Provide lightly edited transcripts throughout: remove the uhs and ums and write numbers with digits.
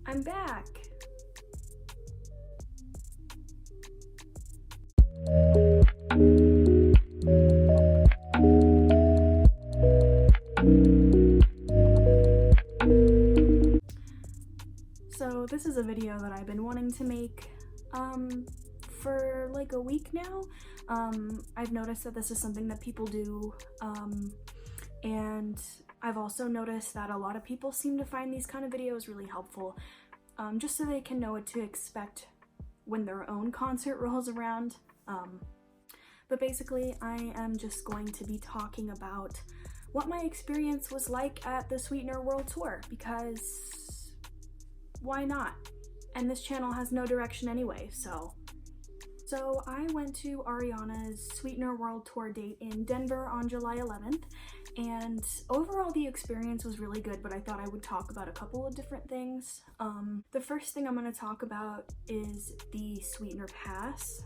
I'm back. So this is a video that I've been wanting to make for like a week now. I've noticed that this is something that people do, and I've also noticed that a lot of people seem to find these kind of videos really helpful, just so they can know what to expect when their own concert rolls around. But basically, I am just going to be talking about what my experience was like at the Sweetener World Tour, because why not? And this channel has no direction anyway, so I went to Ariana's Sweetener World Tour date in Denver on July 11th, and overall the experience was really good, but I thought I would talk about a couple of different things. The first thing I'm going to talk about is the Sweetener Pass.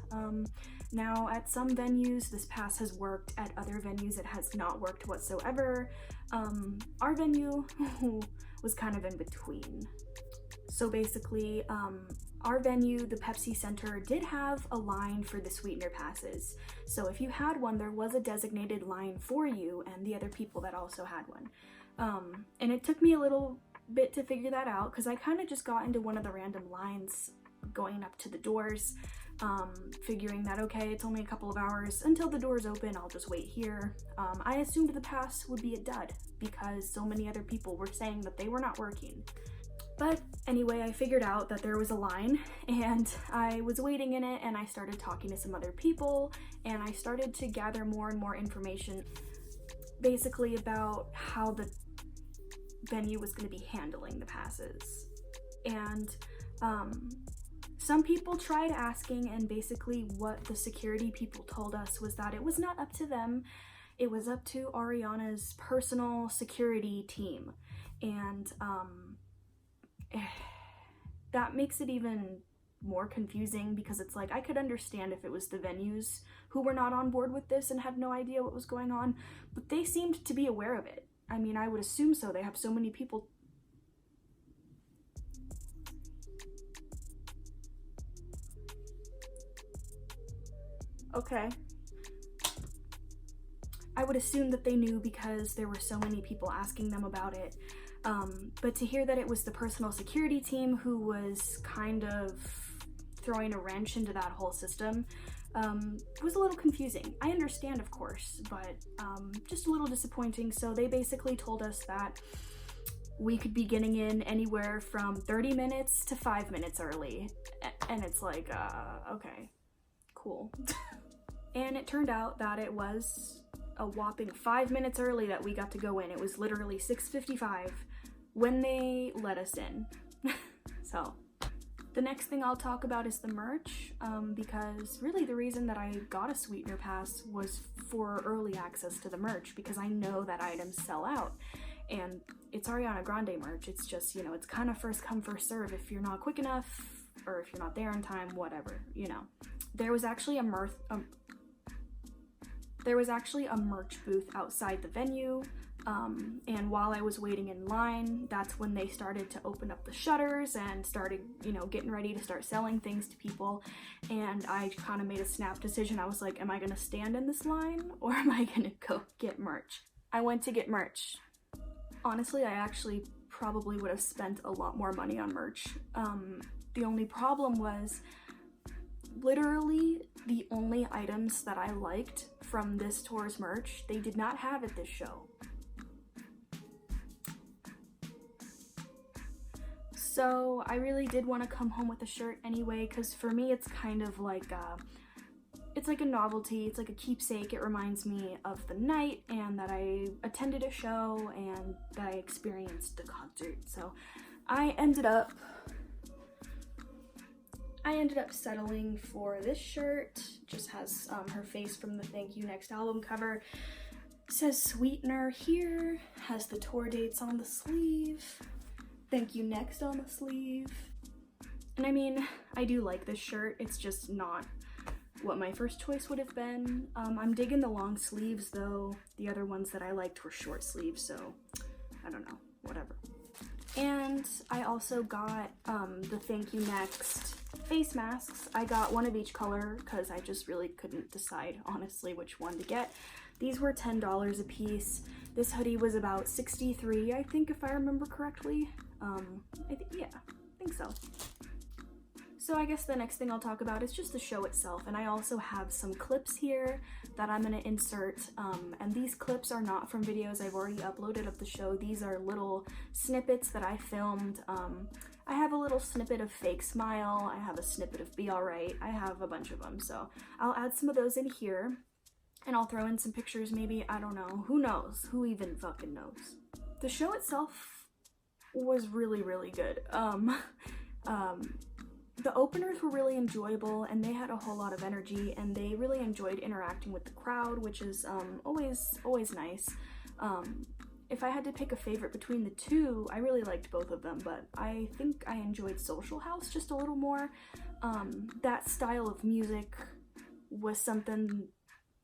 Now, at some venues this pass has worked, at other venues it has not worked whatsoever. Our venue was kind of in between. So basically, our venue, the Pepsi Center, did have a line for the Sweetener passes. So if you had one, there was a designated line for you and the other people that also had one. And it took me a little bit to figure that out, because I kind of just got into one of the random lines going up to the doors, figuring that, okay, it's only a couple of hours until the doors open, I'll just wait here. I assumed the pass would be a dud because so many other people were saying that they were not working. But anyway, I figured out that there was a line, and I was waiting in it, and I started talking to some other people, and I started to gather more and more information basically about how the venue was going to be handling the passes. And some people tried asking, and basically what the security people told us was that it was not up to them, it was up to Ariana's personal security team. And that makes it even more confusing, because it's like, I could understand if it was the venues who were not on board with this and had no idea what was going on, but they seemed to be aware of it. I mean, I would assume so. They have so many people. Okay. I would assume that they knew because there were so many people asking them about it. But to hear that it was the personal security team who was kind of throwing a wrench into that whole system was a little confusing. I understand, of course, but just a little disappointing. So they basically told us that we could be getting in anywhere from 30 minutes to 5 minutes early. And it's like, okay, cool. And it turned out that it was a whopping 5 minutes early that we got to go in. It was literally 6:55 when they let us in. So the next thing I'll talk about is the merch, because really the reason that I got a Sweetener pass was for early access to the merch, because I know that items sell out, and it's Ariana Grande merch. It's just, you know, it's kind of first come first serve. If you're not quick enough, or if you're not there in time, whatever, you know. There was actually a merch booth outside the venue, and while I was waiting in line, that's when they started to open up the shutters and started, you know, getting ready to start selling things to people. And I kind of made a snap decision. I was like, am I gonna stand in this line, or am I gonna go get merch? I went to get merch. Honestly, I actually probably would have spent a lot more money on merch. The only problem was literally the only items that I liked from this tour's merch, they did not have at this show. So I really did want to come home with a shirt anyway, because for me it's kind of like it's like a novelty, it's like a keepsake. It reminds me of the night and that I attended a show and that I experienced the concert. So I ended up settling for this shirt. Just has her face from the Thank You Next album cover. It says Sweetener here, has the tour dates on the sleeve, Thank You Next on the sleeve. And I mean, I do like this shirt, it's just not what my first choice would have been. I'm digging the long sleeves though. The other ones that I liked were short sleeves, so I don't know, whatever. And I also got the Thank You Next face masks. I got one of each color because I just really couldn't decide honestly which one to get. These were $10 a piece. This hoodie was about $63, I think, if I remember correctly. Yeah, I think so. So I guess the next thing I'll talk about is just the show itself, and I also have some clips here that I'm gonna insert, and these clips are not from videos I've already uploaded of the show. These are little snippets that I filmed. I have a little snippet of Fake Smile, I have a snippet of Be Alright, I have a bunch of them, so I'll add some of those in here, and I'll throw in some pictures maybe, I don't know, who knows, who even fucking knows. The show itself was really, really good. The openers were really enjoyable, and they had a whole lot of energy, and they really enjoyed interacting with the crowd, which is always nice. If I had to pick a favorite between the two, I really liked both of them, but I think I enjoyed Social House just a little more. That style of music was something,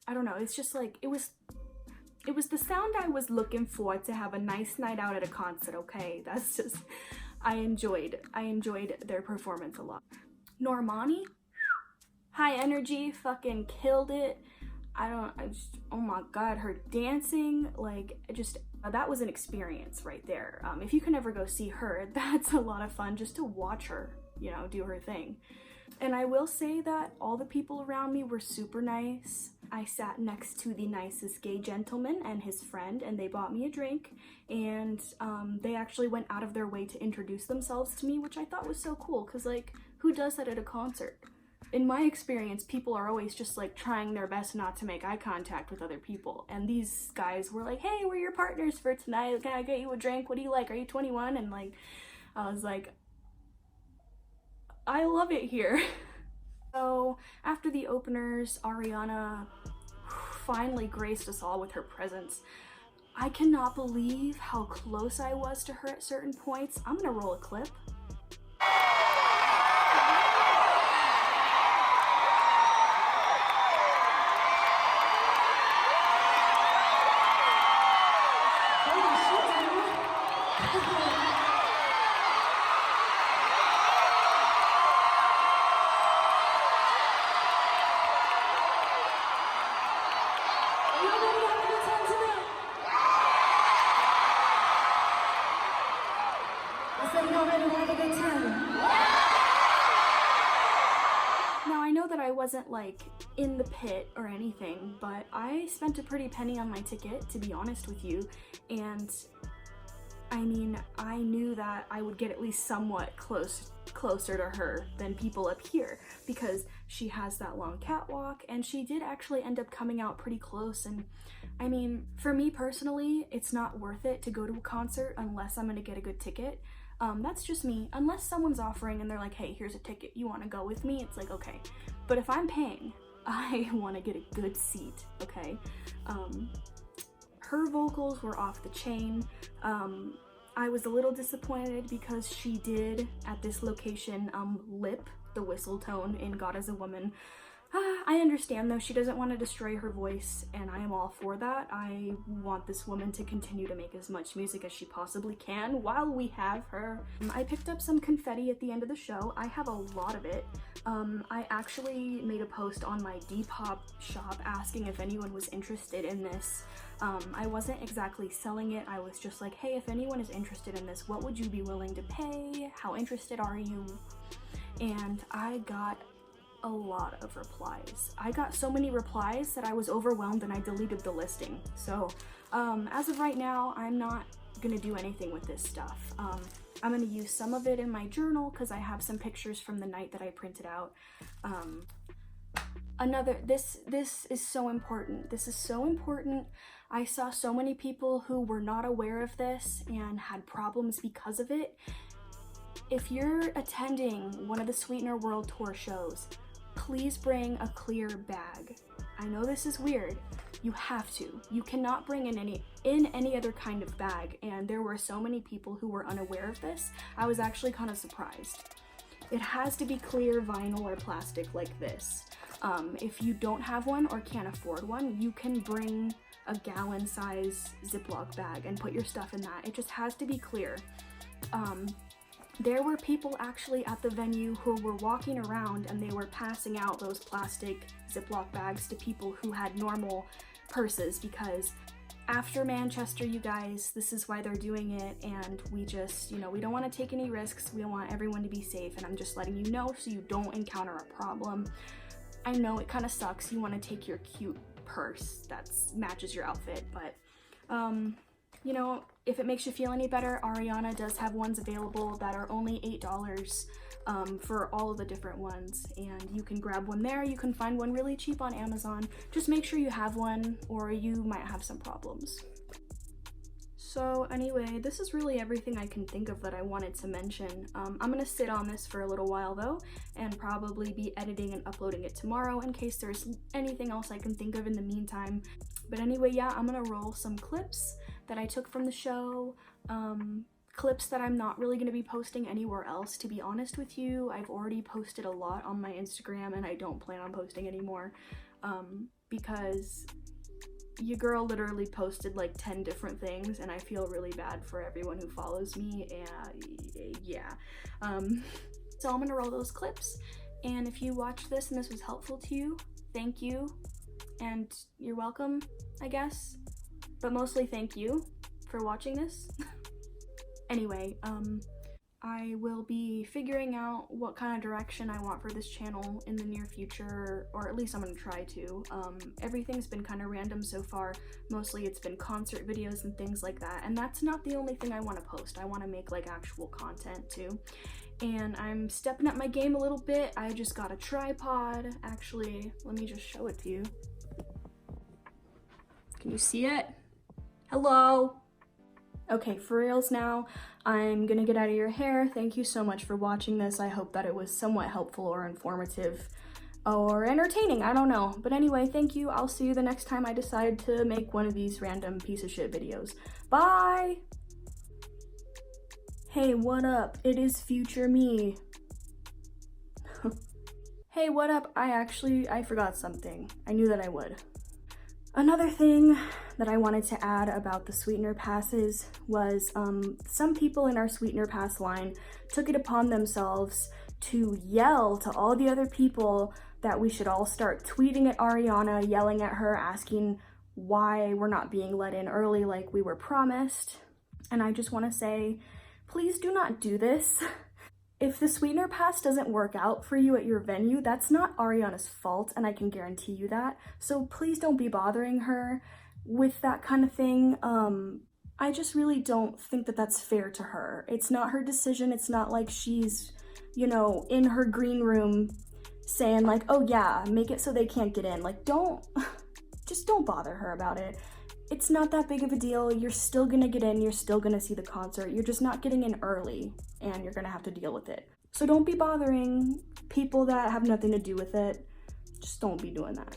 I don't know, it's just like, it was the sound I was looking for to have a nice night out at a concert, okay? That's just, I enjoyed their performance a lot. Normani, high energy, fucking killed it. Oh my god, her dancing, like, that was an experience right there. If you can ever go see her, that's a lot of fun just to watch her, you know, do her thing. And I will say that all the people around me were super nice. I sat next to the nicest gay gentleman and his friend, and they bought me a drink, and they actually went out of their way to introduce themselves to me, which I thought was so cool, because, like, who does that at a concert? In my experience, people are always just, like, trying their best not to make eye contact with other people, and these guys were like, hey, we're your partners for tonight, can I get you a drink? What do you like? Are you 21? And, like, I was like, I love it here. So after the openers, Ariana finally graced us all with her presence. I cannot believe how close I was to her at certain points. I'm gonna roll a clip. Now I know that I wasn't like in the pit or anything, but I spent a pretty penny on my ticket, to be honest with you, and I mean, I knew that I would get at least somewhat closer to her than people up here, because she has that long catwalk, and she did actually end up coming out pretty close. And I mean, for me personally, it's not worth it to go to a concert unless I'm gonna get a good ticket. That's just me. Unless someone's offering and they're like, hey, here's a ticket, you want to go with me? It's like, okay. But if I'm paying, I want to get a good seat, okay? Her vocals were off the chain. I was a little disappointed because she did, at this location, lip the whistle tone in God is a Woman. I understand though, she doesn't want to destroy her voice, and I am all for that. I want this woman to continue to make as much music as she possibly can while we have her. I picked up some confetti at the end of the show. I have a lot of it. I actually made a post on my Depop shop asking if anyone was interested in this. I wasn't exactly selling it. I was just like, hey, if anyone is interested in this, what would you be willing to pay? How interested are you? And I got a lot of replies. I got so many replies that I was overwhelmed and I deleted the listing. So as of right now, I'm not gonna do anything with this stuff. I'm gonna use some of it in my journal because I have some pictures from the night that I printed out. This is so important. This is so important. I saw so many people who were not aware of this and had problems because of it. If you're attending one of the Sweetener World Tour shows, please bring a clear bag. I know this is weird. You have to. You cannot bring in any other kind of bag, and there were so many people who were unaware of this. I was actually kind of surprised. It has to be clear vinyl or plastic like this. If you don't have one or can't afford one, you can bring a gallon size Ziploc bag and put your stuff in that. It just has to be clear. there were people actually at the venue who were walking around and they were passing out those plastic Ziploc bags to people who had normal purses, because after Manchester, you guys, this is why they're doing it, and we just, you know, we don't want to take any risks. We want everyone to be safe, and I'm just letting you know so you don't encounter a problem. I know it kind of sucks. You want to take your cute purse that matches your outfit, but you know, if it makes you feel any better, Ariana does have ones available that are only $8 for all of the different ones, and you can grab one there. You can find one really cheap on Amazon. Just make sure you have one or you might have some problems. So anyway, this is really everything I can think of that I wanted to mention. I'm gonna sit on this for a little while though, and probably be editing and uploading it tomorrow in case there's anything else I can think of in the meantime. But anyway, yeah, I'm gonna roll some clips that I took from the show, clips that I'm not really gonna be posting anywhere else, to be honest with you. I've already posted a lot on my Instagram and I don't plan on posting anymore, because your girl literally posted like 10 different things and I feel really bad for everyone who follows me, and yeah. So I'm gonna roll those clips, and if you watched this and this was helpful to you, thank you, and you're welcome, I guess, but mostly thank you for watching this. Anyway, I will be figuring out what kind of direction I want for this channel in the near future, or at least I'm gonna try to. Everything's been kind of random so far. Mostly it's been concert videos and things like that, and that's not the only thing I want to post. I want to make like actual content too. And I'm stepping up my game a little bit. I just got a tripod. Actually, let me just show it to you. Can you see it? Hello? Okay, for reals now, I'm gonna get out of your hair. Thank you so much for watching this. I hope that it was somewhat helpful or informative or entertaining, I don't know. But anyway, thank you. I'll see you the next time I decide to make one of these random piece of shit videos. Bye! Hey, what up? It is future me. Hey, what up? I forgot something. I knew that I would. Another thing that I wanted to add about the Sweetener passes was some people in our Sweetener pass line took it upon themselves to yell to all the other people that we should all start tweeting at Ariana, yelling at her, asking why we're not being let in early like we were promised. And I just want to say, please do not do this. If the Sweetener pass doesn't work out for you at your venue, that's not Ariana's fault, and I can guarantee you that. So please don't be bothering her with that kind of thing. I just really don't think that that's fair to her. It's not her decision. It's not like she's, you know, in her green room saying like, oh yeah, make it so they can't get in. Like, just don't bother her about it. It's not that big of a deal. You're still gonna get in, you're still gonna see the concert. You're just not getting in early, and you're gonna have to deal with it. So don't be bothering people that have nothing to do with it. Just don't be doing that.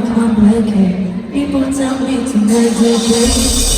complicate. People tell me to meditate.